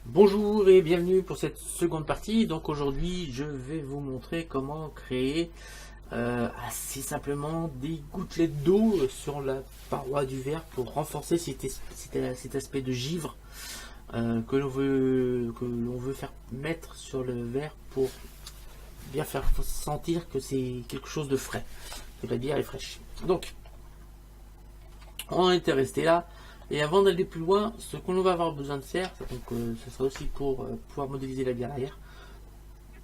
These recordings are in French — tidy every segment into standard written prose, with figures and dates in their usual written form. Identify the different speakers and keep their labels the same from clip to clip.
Speaker 1: Bonjour et bienvenue pour cette seconde partie. Donc aujourd'hui je vais vous montrer comment créer assez simplement des gouttelettes d'eau sur la paroi du verre pour renforcer cet aspect de givre que l'on veut faire mettre sur le verre pour bien faire sentir que c'est quelque chose de frais, que la bière est fraîche. Donc on était resté là. Et avant d'aller plus loin, ce qu'on va avoir besoin de faire, donc ce sera aussi pour pouvoir modéliser la bière arrière,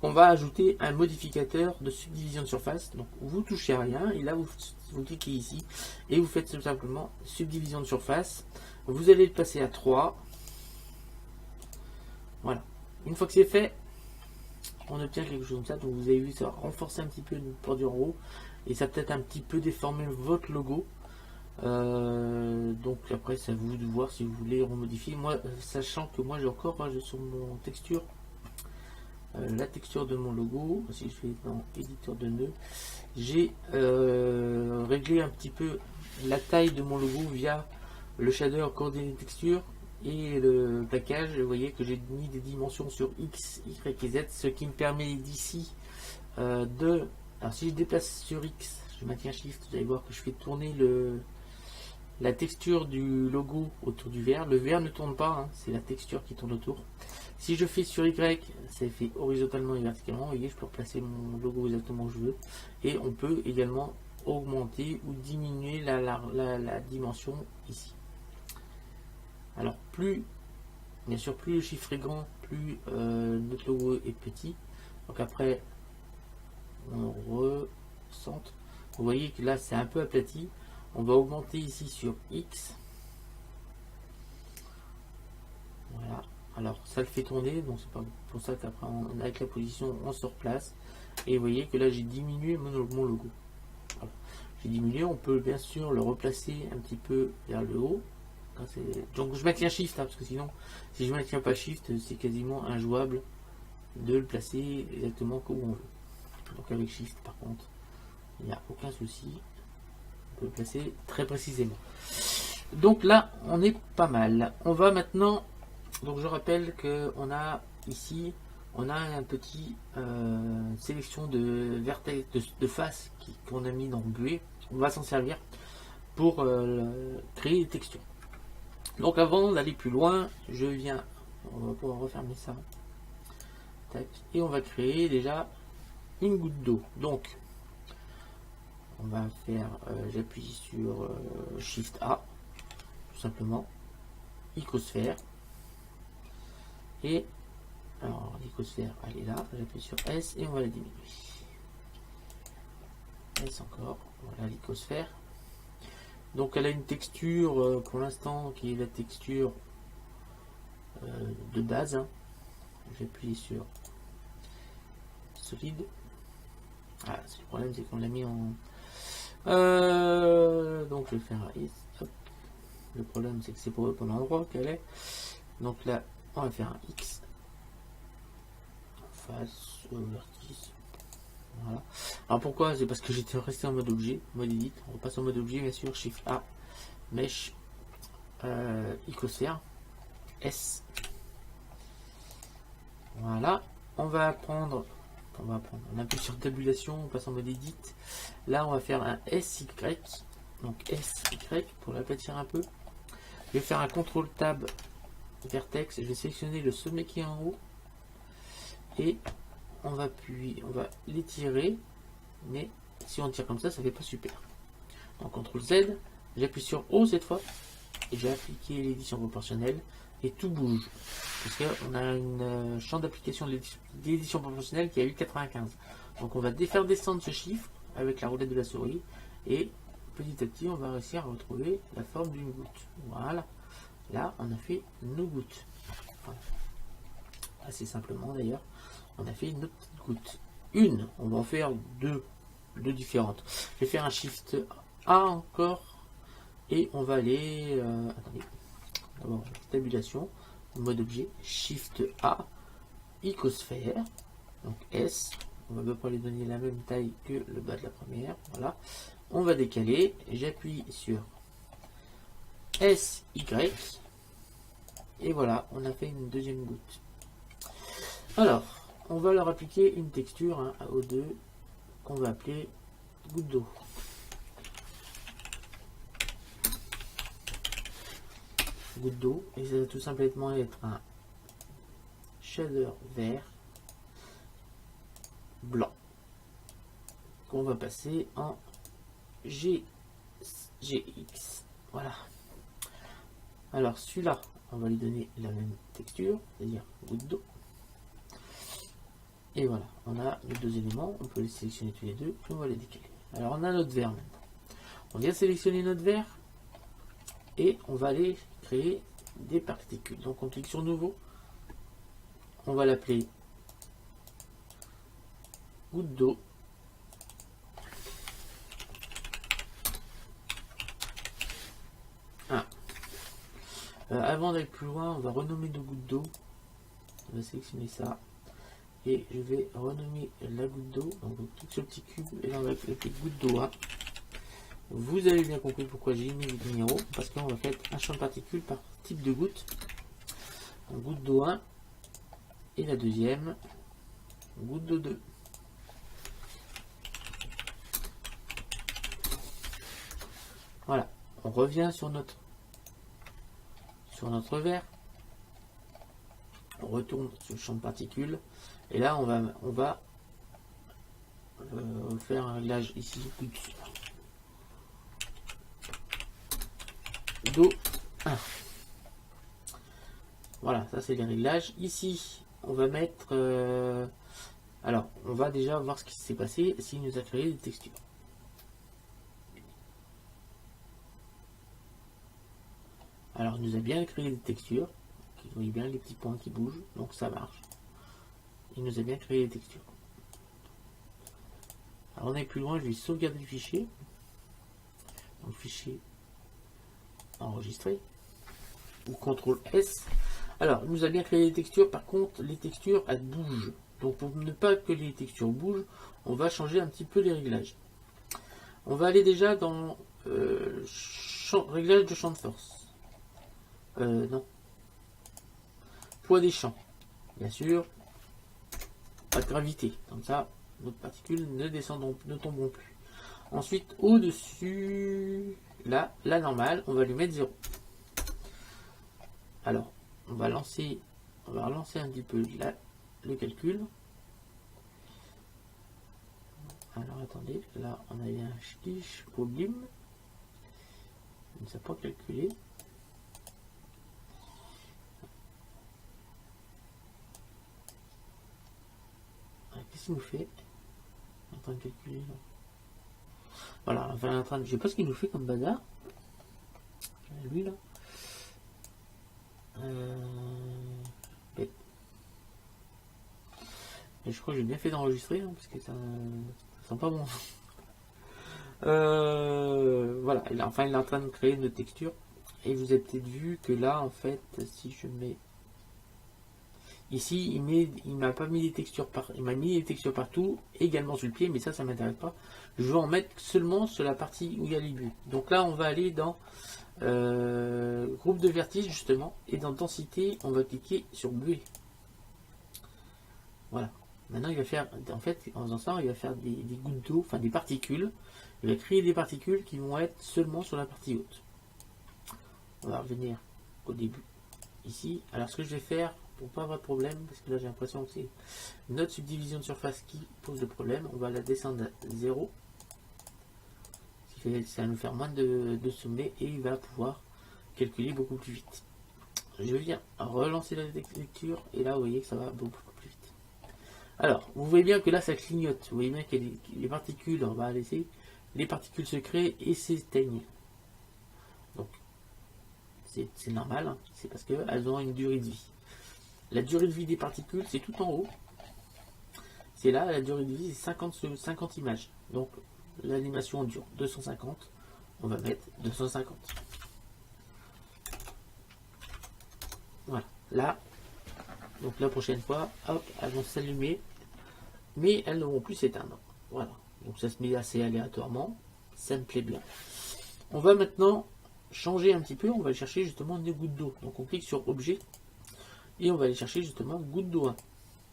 Speaker 1: on va ajouter un modificateur de subdivision de surface. Donc vous touchez à rien et là vous cliquez ici et vous faites tout simplement subdivision de surface. Vous allez le passer à 3. Voilà. Une fois que c'est fait, on obtient quelque chose comme ça. Donc vous avez vu, ça va renforcer un petit peu notre bordure en haut et ça peut-être un petit peu déformer votre logo. Donc après c'est à vous de voir si vous voulez remodifier. Moi, sachant que moi j'ai encore sur mon texture la texture de mon logo. Si je fais dans éditeur de nœuds, j'ai réglé un petit peu la taille de mon logo via le shader coordonnées texture et le plaquage. Vous voyez que j'ai mis des dimensions sur X, Y et Z, ce qui me permet d'ici de... Alors si je déplace sur X, je maintiens Shift, vous allez voir que je fais tourner la texture du logo autour du verre. Le verre ne tourne pas, hein, c'est la texture qui tourne autour. Si je fais sur Y, c'est fait horizontalement et verticalement. Vous voyez, je peux replacer mon logo exactement où je veux. Et on peut également augmenter ou diminuer la dimension ici. Alors bien sûr, plus le chiffre est grand, plus notre logo est petit. Donc après, on recentre. Vous voyez que là, c'est un peu aplati. On va augmenter ici sur X. Voilà. Alors ça le fait tourner, donc c'est pas pour ça qu'après avec la position on se replace. Et vous voyez que là j'ai diminué mon logo. Voilà. J'ai diminué, on peut bien sûr le replacer un petit peu vers le haut. Donc je maintiens Shift, hein, parce que sinon si je maintiens pas Shift, c'est quasiment injouable de le placer exactement comme on veut. Donc avec Shift par contre, il n'y a aucun souci. On peut le placer très précisément. Donc là, on est pas mal. On va maintenant... Donc je rappelle que on a ici, on a un petit sélection de vertex, de faces qu'on a mis dans Buée. On va s'en servir pour créer des textures. Donc avant d'aller plus loin, on va pouvoir refermer ça. Tac, et on va créer déjà une goutte d'eau. Donc on va faire, j'appuie sur Shift A, tout simplement, icosphère. Et alors l'icosphère elle est là, j'appuie sur S et on va la diminuer. S encore, voilà l'icosphère. Donc elle a une texture pour l'instant qui est la texture de base. Hein. J'appuie sur solide. Ah, le problème c'est qu'on l'a mis en... donc je vais faire un is. Hop. Le problème c'est que c'est pas au bon endroit qu'elle est. Donc là on va faire un X en face au vertice. Voilà. Alors pourquoi? C'est parce que j'étais resté en mode objet, mode edit. On repasse en mode objet, bien sûr. Shift A, Mesh, icosphère, S. Voilà. On appuie sur tabulation, on passe en mode edit. Là, on va faire un SY. Donc SY pour l'aplatir un peu. Je vais faire un CTRL Tab vertex. Je vais sélectionner le sommet qui est en haut. Et on va l'étirer, mais si on tire comme ça fait pas super. Donc CTRL Z, j'appuie sur O cette fois, et j'ai appliqué l'édition proportionnelle, et tout bouge. Parce qu'on a un champ d'application de l'édition proportionnelle qui a eu 95. Donc on va faire descendre ce chiffre avec la roulette de la souris, et petit à petit on va réussir à retrouver la forme d'une goutte. Voilà. Là on a fait nos gouttes. Voilà. Assez simplement d'ailleurs. On a fait une autre petite goutte. On va en faire deux différentes. Je vais faire un Shift A encore. Et on va aller... attendez. D'abord, tabulation. Mode objet. Shift A. Icosphère. Donc S. On va à peu près lui donner la même taille que le bas de la première. Voilà. On va décaler. J'appuie sur SY. Et voilà, on a fait une deuxième goutte. Alors, on va leur appliquer une texture hein, à O2 qu'on va appeler goutte d'eau. Goutte d'eau, et ça va tout simplement être un shader vert blanc qu'on va passer en GX. Voilà. Alors celui-là, on va lui donner la même texture, c'est-à-dire goutte d'eau. Et voilà, on a les deux éléments, on peut les sélectionner tous les deux, puis on va les décaler. Alors on a notre vert maintenant. On vient sélectionner notre vert et on va aller créer des particules. Donc on clique sur nouveau, on va l'appeler goutte d'eau. Avant d'aller plus loin, on va renommer nos gouttes d'eau. On va sélectionner ça. Et je vais renommer la goutte d'eau. Donc on clique sur le petit cube et là on va appeler goutte d'eau 1. Vous avez bien compris pourquoi j'ai mis le numéro. Parce qu'on va faire un champ de particules par type de goutte. Donc goutte d'eau 1. Et la deuxième, goutte d'eau 2. Voilà. On revient sur notre verre, on retourne sur le champ de particules et là on va faire un réglage ici d'eau 1. Voilà, ça c'est les réglages. Ici on va mettre alors on va déjà voir ce qui s'est passé s'il nous a créé des textures. Alors, il nous a bien créé des textures. Vous voyez bien les petits points qui bougent, donc ça marche. Il nous a bien créé des textures. Alors, on est plus loin, je vais sauvegarder le fichier. Donc, fichier enregistré. Ou CTRL S. Alors, il nous a bien créé des textures. Par contre, les textures, elles bougent. Donc, pour ne pas que les textures bougent, on va changer un petit peu les réglages. On va aller déjà dans réglage de champ de force. Non. Poids des champs. Bien sûr. Pas de gravité. Comme ça, nos particules ne tomberont plus. Ensuite, au-dessus, là, la normale, on va lui mettre 0. Alors, on va relancer un petit peu là, le calcul. Alors, attendez. Là, on a eu un petit problème. Il ne s'est pas calculé. Qu'est-ce qu'il nous fait? On est en train de calculer là. Voilà, enfin, en train de... je sais pas ce qu'il nous fait comme bazar. Lui là. Mais je crois que j'ai bien fait d'enregistrer hein, parce que ça sent pas bon. Voilà, il est en train de créer une texture. Et vous avez peut-être vu que là, en fait, si je mets ici, il m'a pas mis des textures il m'a mis des textures partout, également sur le pied, mais ça m'intéresse pas. Je veux en mettre seulement sur la partie où il y a les bulles. Donc là, on va aller dans groupe de vertige justement, et dans densité, on va cliquer sur buée. Voilà. Maintenant, il va faire, en fait, en faisant ça, il va faire des gouttes d'eau, enfin des particules. Il va créer des particules qui vont être seulement sur la partie haute. On va revenir au début ici. Alors, ce que je vais faire pour pas avoir de problème, parce que là j'ai l'impression que c'est notre subdivision de surface qui pose le problème, on va la descendre à 0. Ça va nous faire moins de sommets et il va pouvoir calculer beaucoup plus vite. Je viens relancer la lecture et là vous voyez que ça va beaucoup plus vite. Alors, vous voyez bien que là ça clignote. Vous voyez bien que les particules, on va laisser les particules se créent et s'éteignent. Donc, c'est normal, hein. C'est parce qu'elles ont une durée de vie. La durée de vie des particules, c'est tout en haut. C'est là, la durée de vie, c'est 50 images. Donc, l'animation dure 250. On va mettre 250. Voilà. Là, donc la prochaine fois, hop, elles vont s'allumer. Mais elles ne vont plus s'éteindre. Voilà. Donc, ça se met assez aléatoirement. Ça me plaît bien. On va maintenant changer un petit peu, on va aller chercher justement des gouttes d'eau. Donc on clique sur objet et on va aller chercher justement gouttes d'eau 1.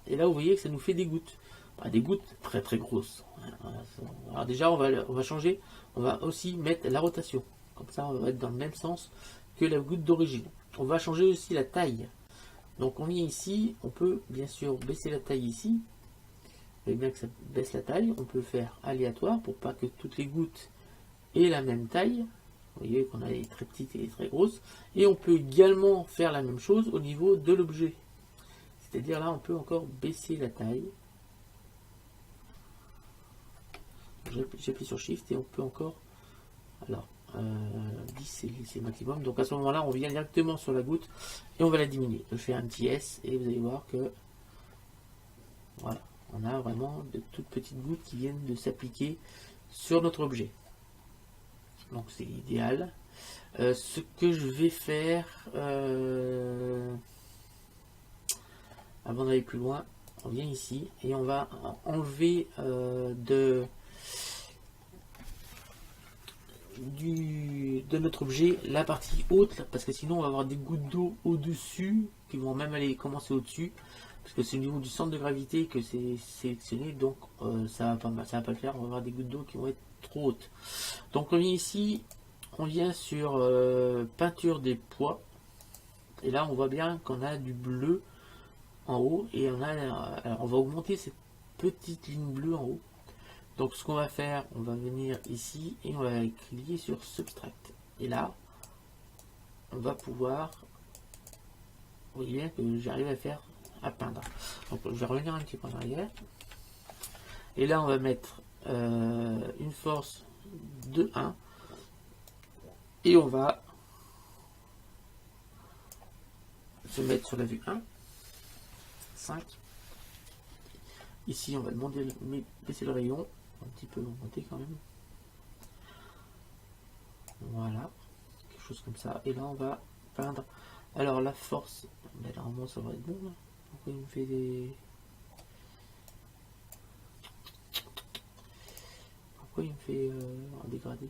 Speaker 1: Et là vous voyez que ça nous fait des gouttes. Pas des gouttes très très grosses. Alors déjà on va changer, on va aussi mettre la rotation. Comme ça on va être dans le même sens que la goutte d'origine. On va changer aussi la taille. Donc on vient ici, on peut bien sûr baisser la taille ici. Vous voyez bien que ça baisse la taille. On peut faire aléatoire pour pas que toutes les gouttes aient la même taille. Vous voyez qu'on a les très petites et les très grosses. Et on peut également faire la même chose au niveau de l'objet. C'est-à-dire là on peut encore baisser la taille. J'appuie sur Shift et on peut encore... Alors, 10 c'est maximum. Donc à ce moment-là, on vient directement sur la goutte et on va la diminuer. Je fais un petit S et vous allez voir que... Voilà, on a vraiment de toutes petites gouttes qui viennent de s'appliquer sur notre objet. Donc c'est idéal. Ce que je vais faire... avant d'aller plus loin, on vient ici et on va enlever de notre objet la partie haute, parce que sinon on va avoir des gouttes d'eau au-dessus qui vont même aller commencer au-dessus, parce que c'est au niveau du centre de gravité que c'est sélectionné, donc ça va pas le faire. On va avoir des gouttes d'eau qui vont être trop hautes. Donc on vient ici, on vient sur peinture des poids, et là on voit bien qu'on a du bleu en haut, et on va augmenter cette petite ligne bleue en haut. Donc ce qu'on va faire, on va venir ici et on va cliquer sur Subtract. Et là, on va pouvoir, vous voyez bien que j'arrive à peindre. Donc je vais revenir un petit peu en arrière. Et là, on va mettre une force de 1. Et on va se mettre sur la vue 1. 5. Ici, on va demander baisser le rayon. Un petit peu augmenter quand même. Voilà. Quelque chose comme ça. Et là, on va peindre. Alors, la force. Mais normalement, ça va être bon. Là. Pourquoi il me fait des... Pourquoi il me fait un dégradé?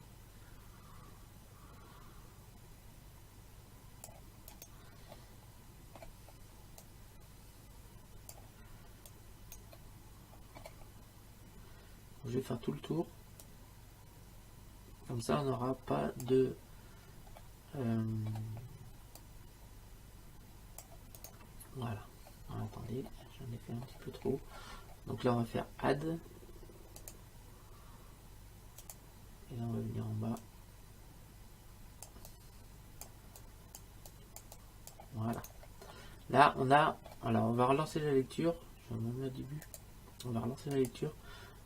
Speaker 1: Je vais faire tout le tour. Comme ça, on n'aura pas de... Voilà. Alors, attendez, j'en ai fait un petit peu trop. Donc là, on va faire Add. Et là, on va venir en bas. Voilà. Là, on a... Alors, on va relancer la lecture. Je vais même au début. On va relancer la lecture.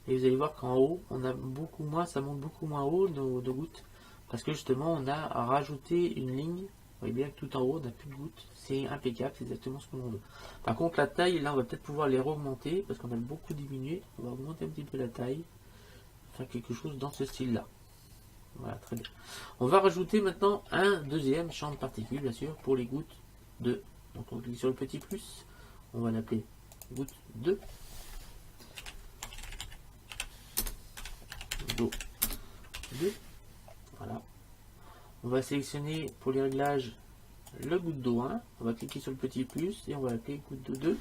Speaker 1: Et vous allez voir qu'en haut, on a beaucoup moins, ça monte beaucoup moins haut nos gouttes. Parce que justement, on a rajouté une ligne. Vous voyez bien que tout en haut, on n'a plus de gouttes. C'est impeccable, c'est exactement ce que l'on veut. Par contre, la taille, là, on va peut-être pouvoir les augmenter. Parce qu'on a beaucoup diminué. On va augmenter un petit peu la taille. Faire quelque chose dans ce style-là. Voilà, très bien. On va rajouter maintenant un deuxième champ de particules, bien sûr, pour les gouttes 2. Donc on clique sur le petit plus. On va l'appeler goutte 2. 2. Voilà. On va sélectionner pour les réglages le goutte d'eau 1. On va cliquer sur le petit plus et on va l'appeler goutte d'eau 2.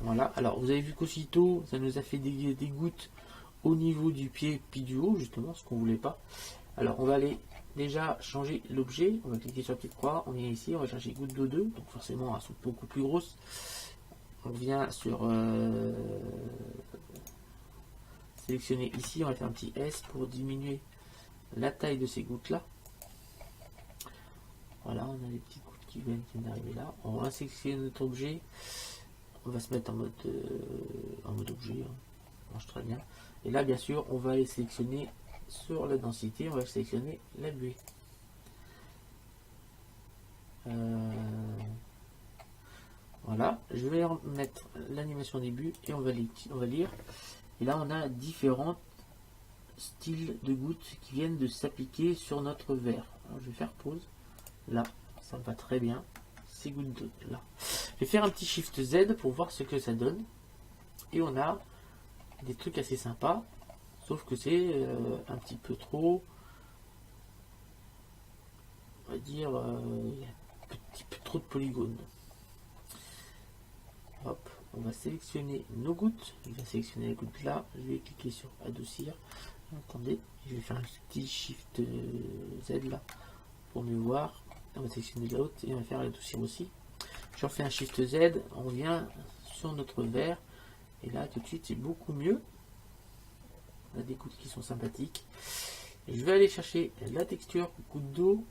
Speaker 1: Voilà. Alors vous avez vu qu'aussitôt ça nous a fait des gouttes au niveau du pied puis du haut, justement ce qu'on voulait pas. Alors on va aller déjà changer l'objet. On va cliquer sur la petite croix. On vient ici, on va chercher goutte d'eau 2. Donc forcément elles sont beaucoup plus grosses. On vient sur sélectionner ici, on va faire un petit S pour diminuer la taille de ces gouttes là. Voilà, on a les petites gouttes qui viennent d'arriver là. On va sélectionner notre objet. On va se mettre en mode objet. Ça marche très bien. Et là, bien sûr, on va aller sélectionner sur la densité. On va sélectionner la buée. Voilà, je vais mettre l'animation début et on va lire. Et là, on a différents styles de gouttes qui viennent de s'appliquer sur notre verre. Alors, je vais faire pause. Là, ça va très bien. Ces gouttes là. Je vais faire un petit Shift Z pour voir ce que ça donne. Et on a des trucs assez sympas. Sauf que c'est un petit peu trop va dire, il y a un petit peu trop de polygones. Hop, on va sélectionner nos gouttes. Je vais sélectionner la goutte là. Je vais cliquer sur adoucir. Attendez, je vais faire un petit shift Z là pour mieux voir. On va sélectionner l'autre et on va faire adoucir aussi. Je refais un shift Z, on vient sur notre verre et là tout de suite c'est beaucoup mieux. On a des gouttes qui sont sympathiques. Et je vais aller chercher la texture goutte d'eau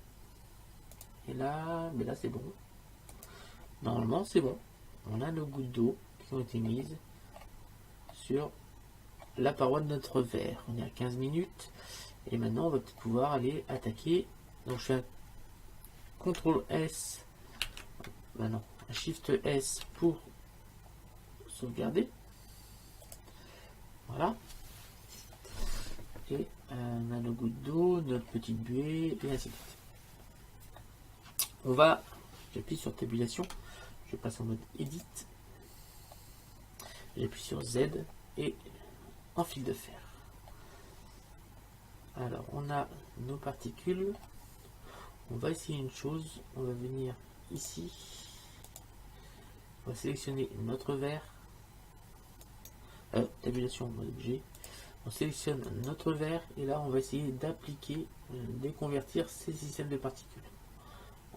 Speaker 1: et là, mais là c'est bon. Normalement c'est bon. On a nos gouttes d'eau qui ont été mises sur la paroi de notre verre. On est à 15 minutes et maintenant on va peut-être pouvoir aller attaquer. Donc je fais un CTRL S, maintenant un SHIFT S pour sauvegarder. Voilà. Et on a nos gouttes d'eau, notre petite buée et ainsi de suite. On va, j'appuie sur tabulation. Je passe en mode Edit, j'appuie sur Z et en fil de fer. Alors on a nos particules, on va essayer une chose, on va venir ici, on va sélectionner notre verre, tabulation en mode objet, on sélectionne notre verre et là on va essayer d'appliquer, de convertir ces systèmes de particules.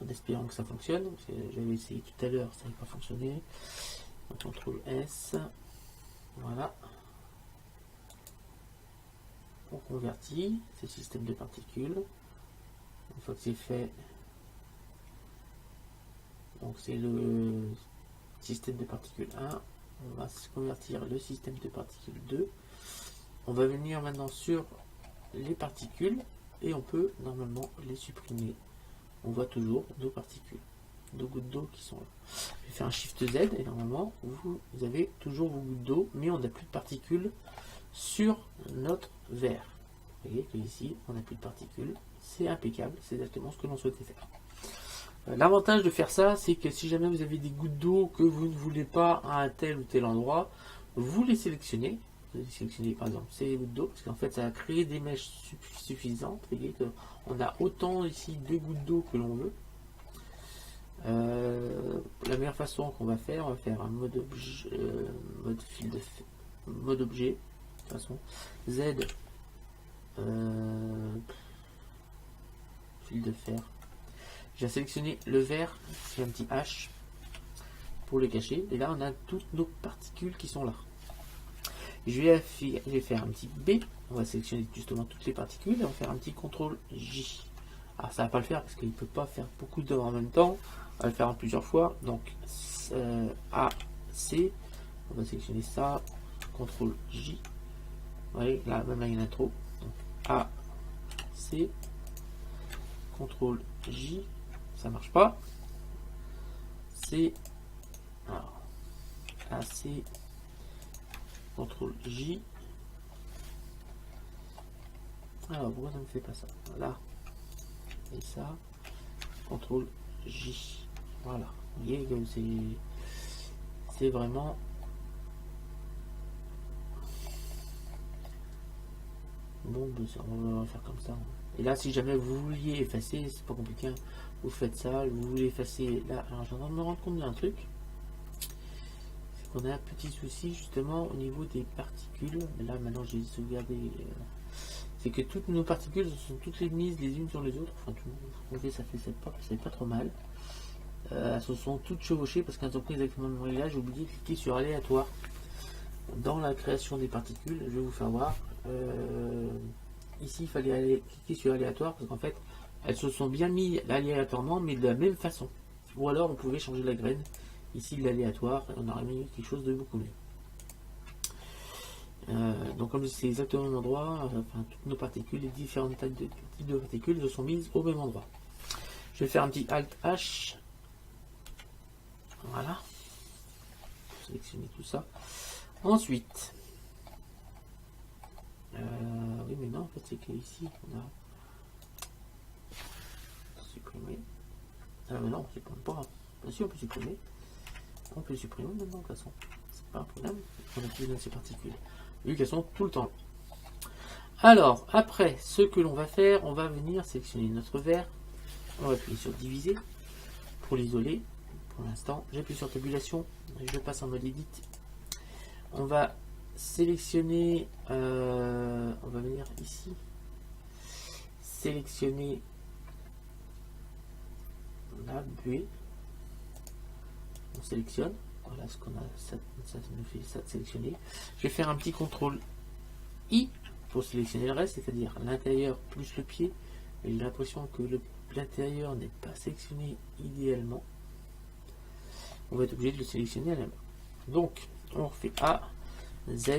Speaker 1: En espérant que ça fonctionne, j'avais essayé tout à l'heure, ça n'avait pas fonctionné. On CTRL S, voilà. On convertit ces systèmes de particules. Une fois que c'est fait, donc c'est le système de particules 1. On va se convertir le système de particules 2. On va venir maintenant sur les particules et on peut normalement les supprimer. On voit toujours nos particules, nos gouttes d'eau qui sont là. Je vais faire un Shift Z et normalement vous avez toujours vos gouttes d'eau, mais on n'a plus de particules sur notre verre. Vous voyez que ici on n'a plus de particules, c'est impeccable, c'est exactement ce que l'on souhaitait faire. L'avantage de faire ça, c'est que si jamais vous avez des gouttes d'eau que vous ne voulez pas à un tel ou tel endroit, vous les sélectionnez. Vous allez sélectionner par exemple ces gouttes d'eau, parce qu'en fait ça va créer des mèches suffisantes. Vous voyez qu'on a autant ici de gouttes d'eau que l'on veut. La meilleure façon qu'on va faire, on va faire un mode objet, mode objet, de toute façon, Z, fil de fer. J'ai sélectionné le vert, c'est un petit H pour le cacher, et là on a toutes nos particules qui sont là. Je vais faire un petit B, on va sélectionner justement toutes les particules et on va faire un petit CTRL J. Alors ça va pas le faire parce qu'il ne peut pas faire beaucoup d'œuvres en même temps, on va le faire en plusieurs fois. Donc A, C, on va sélectionner ça, CTRL J. Vous voyez, là même là il y en a trop. Donc A, C, CTRL J, ça marche pas. C, alors A, C, CTRL J. Alors pourquoi ça ne fait pas ça? Voilà. Et ça. CTRL J. Voilà. Vous voyez que c'est vraiment bon. On va faire comme ça. Et là, si jamais vous vouliez effacer, c'est pas compliqué. Vous faites ça. Vous voulez effacer là. Alors j'ai en train de me rendre compte d'un truc. On a un petit souci justement au niveau des particules. Là maintenant j'ai sauvegardé. C'est que toutes nos particules sont toutes les mises les unes sur les autres. Enfin, ça fait pas trop mal. Elles se sont toutes chevauchées parce qu'elles ont pris exactement le même réglage. J'ai oublié de cliquer sur aléatoire dans la création des particules. Je vais vous faire voir. Ici il fallait aller cliquer sur aléatoire parce qu'en fait elles se sont bien mises aléatoirement mais de la même façon. Ou alors on pouvait changer la graine. Ici l'aléatoire, on aurait mis quelque chose de beaucoup mieux. Donc comme c'est exactement au même endroit, enfin, toutes nos particules, les différentes tailles de types de particules se sont mises au même endroit. Je vais faire un petit Alt H. Voilà. Sélectionner tout ça. Ensuite, oui mais non en fait c'est qu'ici on a supprimé. Ah mais non, c'est pas. Si on peut supprimer. On peut supprimer maintenant de toute façon. C'est pas un problème. On a plus de ces particules. Vu qu'elles sont tout le temps. Alors, après, ce que l'on va faire, on va venir sélectionner notre verre. On va appuyer sur diviser pour l'isoler. Pour l'instant, j'appuie sur tabulation, je passe en mode edit. On va sélectionner, on va venir ici, sélectionner la buée. On sélectionne, voilà ce qu'on a, ça nous fait ça de sélectionner. Je vais faire un petit contrôle I pour sélectionner le reste, c'est-à-dire l'intérieur plus le pied. Et j'ai l'impression que l'intérieur n'est pas sélectionné idéalement. On va être obligé de le sélectionner à la main. Donc, on refait A, Z,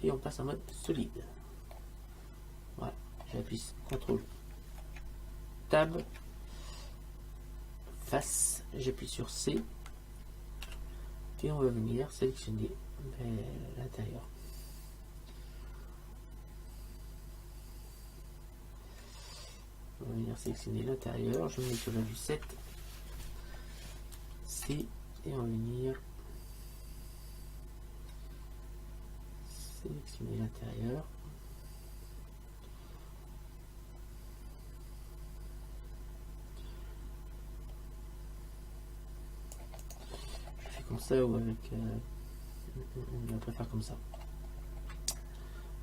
Speaker 1: et on passe en mode solide. Voilà, j'appuie CTRL Tab, face, j'appuie sur C, et on va venir sélectionner l'intérieur. On va venir sélectionner l'intérieur, je me mets sur la vue 7, C, et on va venir sélectionner l'intérieur. Je fais comme ça ou avec... on va pas faire comme ça.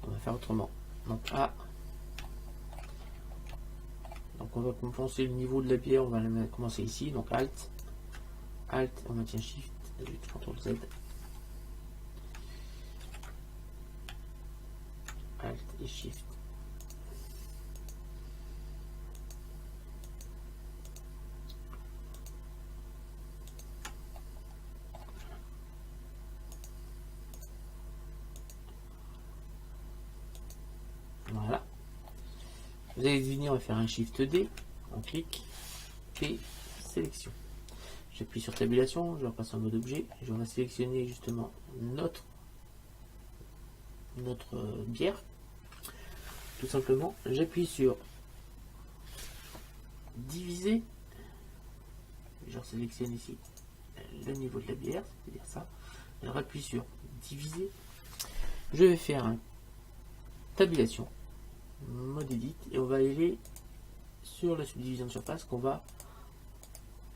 Speaker 1: On va faire autrement. Donc A. Donc on va compenser le niveau de la bière, on va commencer ici. Donc Alt. Alt, on maintient Shift, CTRL Z. Alt et Shift. Voilà. Vous allez venir, on va faire un Shift D. On clique et sélection. J'appuie sur tabulation, je repasse en mode objet. Je vais sélectionner justement notre bière. Tout simplement, j'appuie sur diviser. Je sélectionne ici le niveau de la bière, c'est-à-dire ça. Je rappuie sur diviser. Je vais faire un tabulation, mode edit, et on va aller sur la subdivision de surface qu'on va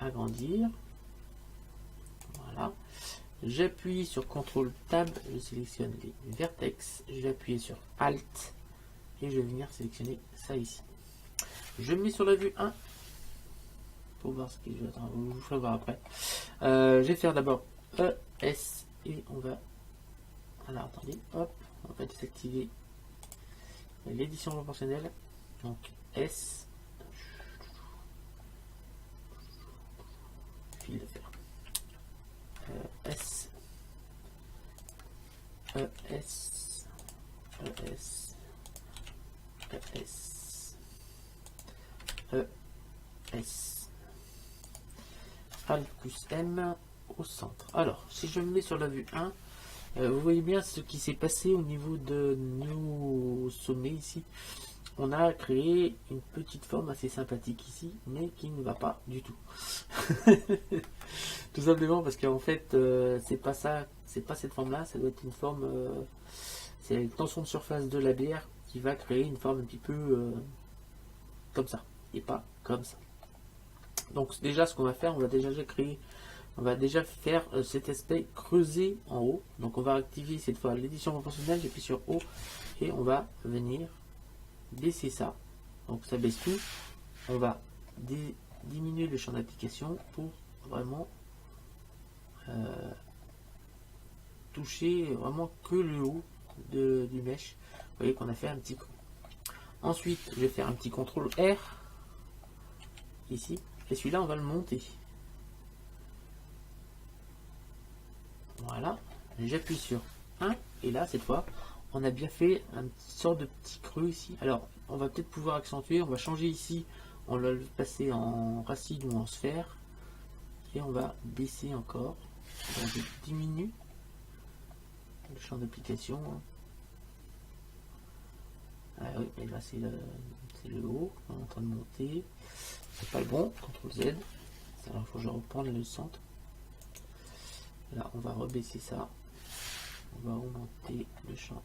Speaker 1: agrandir. Voilà. J'appuie sur CTRL Tab, je sélectionne les vertex, je vais appuyer sur Alt et je vais venir sélectionner ça ici. Je me mets sur la vue 1 pour voir ce que je vais attendre, je vous ferai voir après. Je vais faire d'abord ES et on va. Alors attendez, hop, on va désactiver l'édition proportionnelle. Donc S, fil de fer. S, ES, ES, ES, ES, Alt plus M au centre. Alors, si je me mets sur la vue 1, vous voyez bien ce qui s'est passé au niveau de nos sommets ici. On a créé une petite forme assez sympathique ici, mais qui ne va pas du tout. Tout simplement parce qu'en fait, c'est pas ça, c'est pas cette forme-là, ça doit être une forme, c'est la tension de surface de la bière qui va créer une forme un petit peu comme ça, et pas comme ça. Donc déjà, ce qu'on va faire, on va déjà faire cet aspect creusé en haut. Donc on va activer cette fois l'édition proportionnelle, j'appuie sur O, et on va venir baisser ça. Donc ça baisse tout. On va diminuer le champ d'application pour vraiment toucher vraiment que le haut du mesh. Vous voyez qu'on a fait un petit creux. Ensuite, je vais faire un petit contrôle R ici, et celui-là on va le monter. Voilà, j'appuie sur 1 et là cette fois on a bien fait une sorte de petit creux ici. Alors on va peut-être pouvoir accentuer, on va changer ici, on va le passer en racine ou en sphère et on va baisser encore. Donc je diminue le champ d'application. Ah oui, et là c'est le haut, on est en train de monter, c'est pas le bon, CTRL Z. Alors il faut que je reprenne le centre. Là on va rebaisser ça, on va augmenter le champ.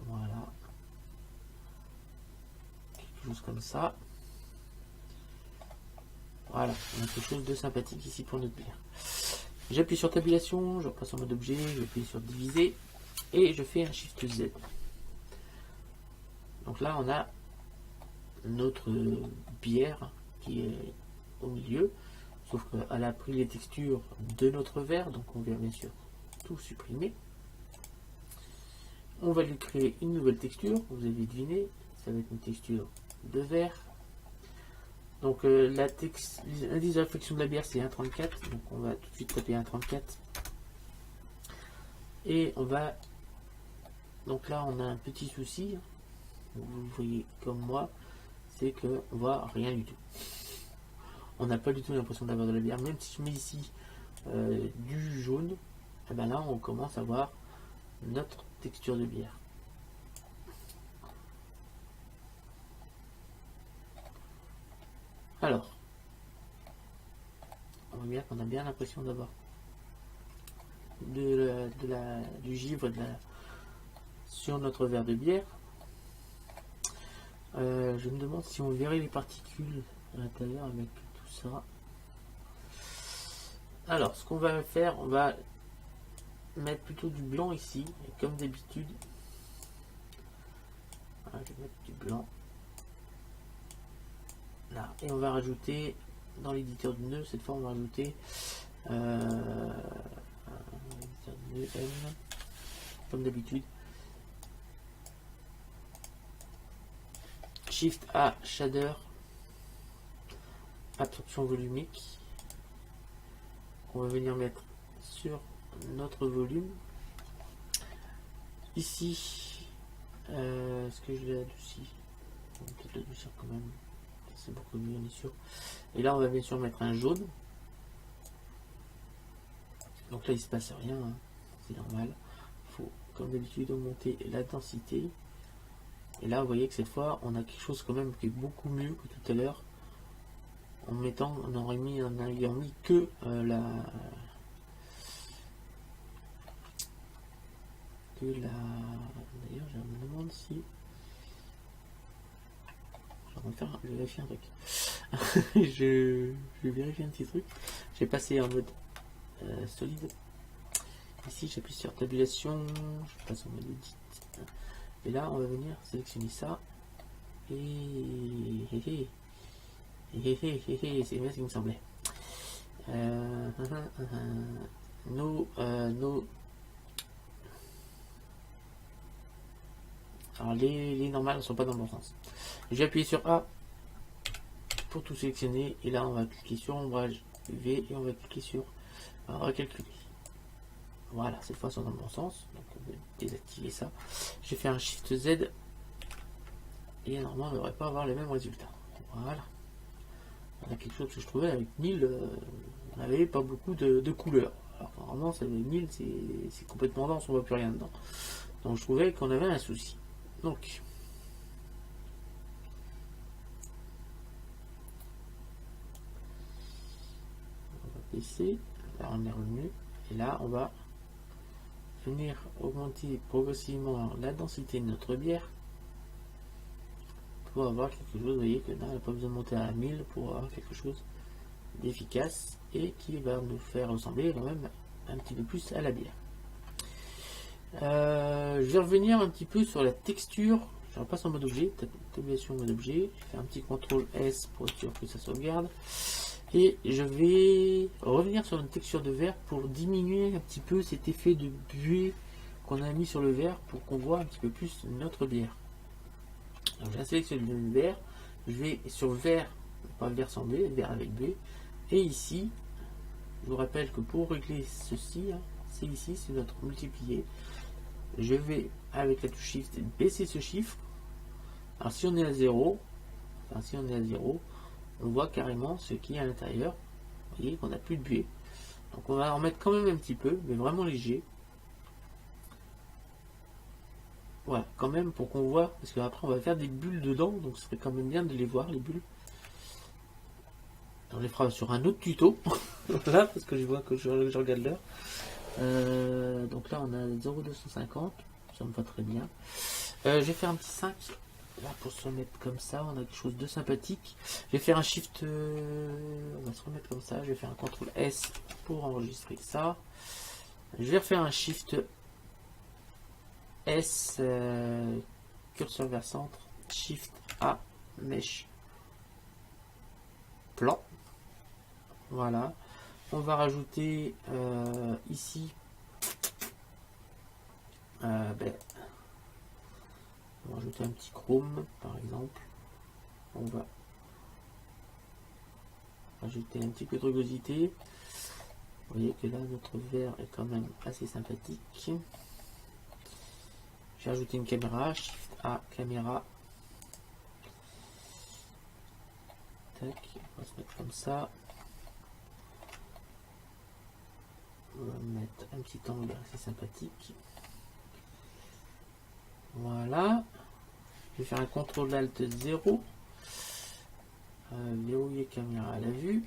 Speaker 1: Voilà, quelque quelque chose comme ça. Voilà, on a quelque chose de sympathique ici pour notre bière. J'appuie sur tabulation, je repasse en mode objet, j'appuie sur diviser et je fais un Shift Z. Donc là on a notre bière qui est au milieu, sauf qu'elle a pris les textures de notre verre, donc on vient bien sûr tout supprimer. On va lui créer une nouvelle texture, vous avez deviné, ça va être une texture de verre. Donc l'indice de réflexion de la bière c'est 1,34, donc on va tout de suite taper 1,34. Et on va... Donc là on a un petit souci, vous voyez comme moi, c'est qu'on voit rien du tout. On n'a pas du tout l'impression d'avoir de la bière, même si je mets ici du jaune, et ben là on commence à voir notre texture de bière. Alors, on voit bien qu'on a bien l'impression d'avoir du givre sur notre verre de bière. Je me demande si on verrait les particules à l'intérieur avec tout ça. Alors, ce qu'on va faire, on va mettre plutôt du blanc ici, et comme d'habitude. Je vais mettre du blanc. Là, et on va rajouter dans l'éditeur de nœuds, cette fois on va rajouter l'éditeur de nœuds M, comme d'habitude. Shift A, shader, absorption volumique. On va venir mettre sur notre volume. Ici, est-ce que je vais adoucir? On va peut-être l'adoucir quand même. C'est beaucoup mieux, on est sûr. Et là, on va bien sûr mettre un jaune. Donc là, il se passe rien, hein. C'est normal. Il faut, comme d'habitude, augmenter la densité. Et là, vous voyez que cette fois, on a quelque chose quand même qui est beaucoup mieux que tout à l'heure. En mettant, on aurait mis, en ayant mis que d'ailleurs, je me demande si... Je vais vérifier un truc. je vais vérifier un petit truc. J'ai passé en mode solide. Ici, j'appuie sur tabulation. Je passe en mode edit. Et là, on va venir sélectionner ça. Et c'est bien ce qui me semblait. Alors les normales ne sont pas dans le bon sens. J'ai appuyé sur A pour tout sélectionner et là on va cliquer sur ombrage V et on va cliquer sur recalculer. Voilà, cette fois c'est dans le bon sens. Donc on va désactiver ça. J'ai fait un Shift Z et normalement on ne devrait pas avoir les mêmes résultats. Voilà. On a quelque chose que je trouvais avec 1000, on n'avait pas beaucoup de couleurs. Alors normalement c'est 1000, c'est complètement dense, on voit plus rien dedans. Donc je trouvais qu'on avait un souci. Donc on va baisser, là on est revenu, et là on va venir augmenter progressivement la densité de notre bière pour avoir quelque chose. Vous voyez que là on n'a pas besoin de monter à 1000 pour avoir quelque chose d'efficace et qui va nous faire ressembler quand même un petit peu plus à la bière. Je vais revenir un petit peu sur la texture. Je repasse en mode objet, tabulation mode objet. Je fais un petit CTRL S pour être sûr que ça sauvegarde. Et je vais revenir sur une texture de verre pour diminuer un petit peu cet effet de buée qu'on a mis sur le verre pour qu'on voit un petit peu plus notre bière. Donc j'ai sélectionné le verre. Je vais sur verre, pas verre sans B, verre avec B. Et ici, je vous rappelle que pour régler ceci, c'est ici, c'est notre multiplié. Je vais avec la touche Shift baisser ce chiffre. Alors si on est à 0, on voit carrément ce qui est à l'intérieur. Vous voyez qu'on n'a plus de buée. Donc on va en mettre quand même un petit peu, mais vraiment léger. Voilà, quand même pour qu'on voit, parce qu'après on va faire des bulles dedans, donc ce serait quand même bien de les voir les bulles. On les fera sur un autre tuto. Voilà, parce que je vois que je regarde l'heure. Donc là on a 0,250, ça me va très bien. Je vais faire un petit 5 là, pour se remettre comme ça, on a quelque chose de sympathique. Je vais faire un shift, on va se remettre comme ça, je vais faire un CTRL S pour enregistrer ça. Je vais refaire un shift S, curseur vers centre, shift A, mèche, plan. Voilà. On va rajouter ici on va rajouter un petit chrome par exemple. On va rajouter un petit peu de rugosité. Vous voyez que là notre vert est quand même assez sympathique. J'ai ajouté une caméra, shift A, caméra. Tac, on va se mettre comme ça. On va mettre un petit angle assez sympathique. Voilà. Je vais faire un CTRL ALT 0. Verrouiller caméra à la vue.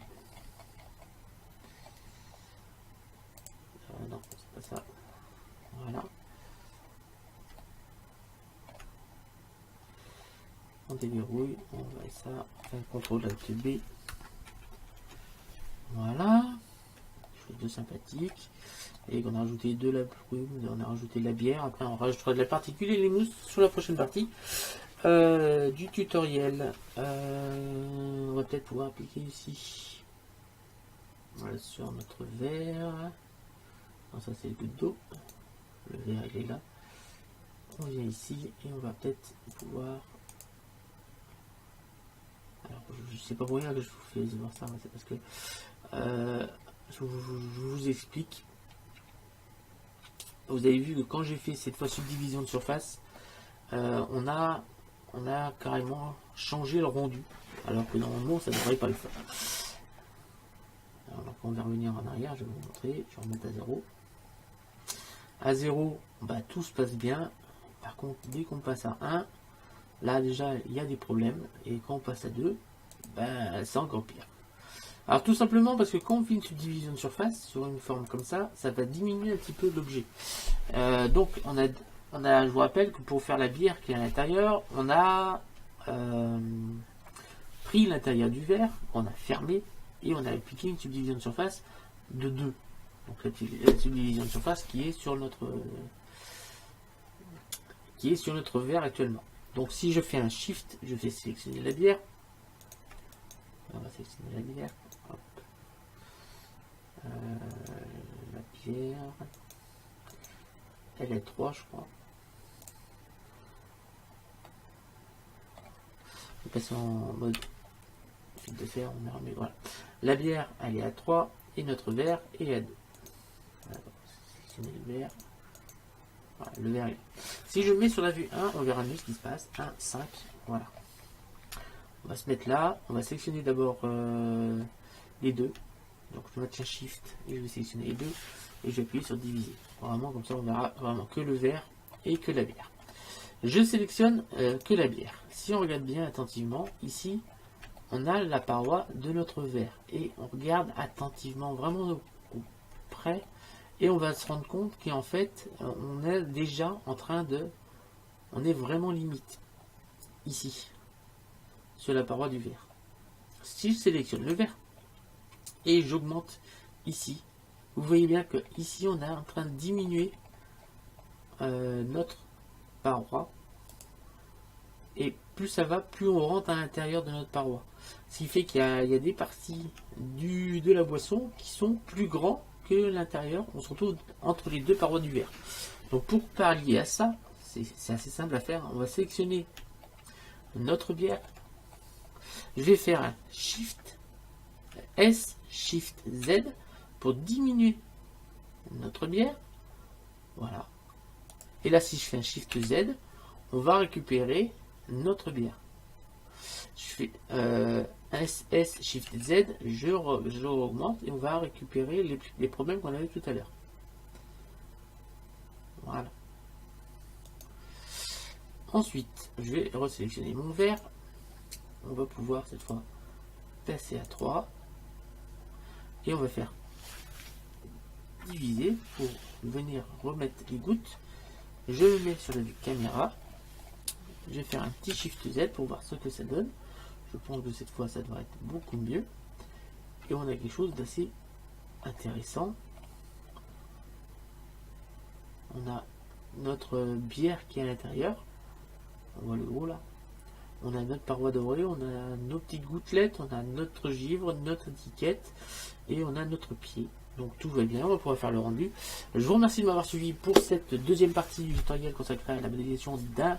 Speaker 1: Non, c'est pas ça. Voilà. On déverrouille. On va ça. Un CTRL ALT B. Voilà. Chose de sympathique. Et on a rajouté de la brume, on a rajouté de la bière. Après, on rajoutera de la particule et les mousses sur la prochaine partie du tutoriel. On va peut-être pouvoir appliquer ici. Voilà, sur notre verre. Non, ça c'est le goutte d'eau. Le verre il est là. On vient ici et on va peut-être pouvoir. Alors, je sais pas pour rien que je vous fais voir ça, c'est parce que je vous explique. Vous avez vu que quand j'ai fait cette fois subdivision de surface, on a carrément changé le rendu, alors que normalement ça ne devrait pas le faire. Alors on va revenir en arrière, je vais vous montrer, je vais remettre à 0. À 0, bah, tout se passe bien. Par contre, dès qu'on passe à 1, là déjà il y a des problèmes, et quand on passe à 2, bah, c'est encore pire. Alors tout simplement parce que quand on fait une subdivision de surface sur une forme comme ça, ça va diminuer un petit peu l'objet. Donc je vous rappelle que pour faire la bière qui est à l'intérieur, on a pris l'intérieur du verre, on a fermé et on a appliqué une subdivision de surface de 2. Donc la subdivision de surface qui est sur notre verre actuellement. Donc si je fais un shift, je vais sélectionner la bière. On va sélectionner la bière. Hop. La bière. Elle est 3, je crois. Je vais passer en mode fil de fer. On remet, voilà. La bière, elle est à 3 et notre verre est à 2. Voilà, sélectionner le verre. Voilà, le verre est. Si je mets sur la vue 1, on verra mieux ce qui se passe. 1, 5, voilà. On va se mettre là, on va sélectionner d'abord les deux. Donc je maintiens Shift et je vais sélectionner les deux et je vais appuyer sur diviser. Vraiment comme ça on verra vraiment que le verre et que la bière. Je sélectionne que la bière. Si on regarde bien attentivement, ici on a la paroi de notre verre et on regarde attentivement vraiment au près et on va se rendre compte qu'en fait on est déjà en train de, on est vraiment limite ici sur la paroi du verre. Si je sélectionne le verre et j'augmente ici, vous voyez bien que ici on est en train de diminuer notre paroi, et plus ça va, plus on rentre à l'intérieur de notre paroi. Ce qui fait qu'il y a des parties de la boisson qui sont plus grands que l'intérieur. On se retrouve entre les deux parois du verre. Donc pour pallier à ça, c'est assez simple à faire. On va sélectionner notre bière. Je vais faire un Shift S, Shift Z pour diminuer notre bière. Voilà. Et là, si je fais un Shift Z, on va récupérer notre bière. Je fais S, Shift Z, je augmente et on va récupérer les problèmes qu'on avait tout à l'heure. Voilà. Ensuite, je vais resélectionner mon verre. On va pouvoir cette fois passer à 3 et on va faire diviser pour venir remettre les gouttes. Je le mets sur la vue caméra Je vais faire un petit Shift Z pour voir ce que ça donne. Je pense que cette fois ça devrait être beaucoup mieux. Et on a quelque chose d'assez intéressant. On a notre bière qui est à l'intérieur. On voit le haut là. On a notre paroi dorée, on a nos petites gouttelettes, on a notre givre, notre étiquette et on a notre pied. Donc tout va bien, on va pouvoir faire le rendu. Je vous remercie de m'avoir suivi pour cette deuxième partie du tutoriel consacré à la modélisation d'un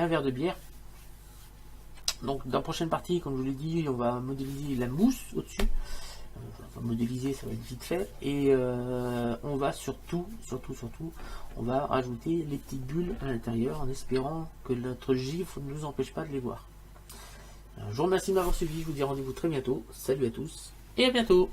Speaker 1: verre de bière. Donc dans la prochaine partie, comme je vous l'ai dit, on va modéliser la mousse au-dessus. On va modéliser, ça va être vite fait. Et on va surtout, on va rajouter les petites bulles à l'intérieur en espérant que notre givre ne nous empêche pas de les voir. Alors, je vous remercie de m'avoir suivi, je vous dis rendez-vous très bientôt. Salut à tous et à bientôt.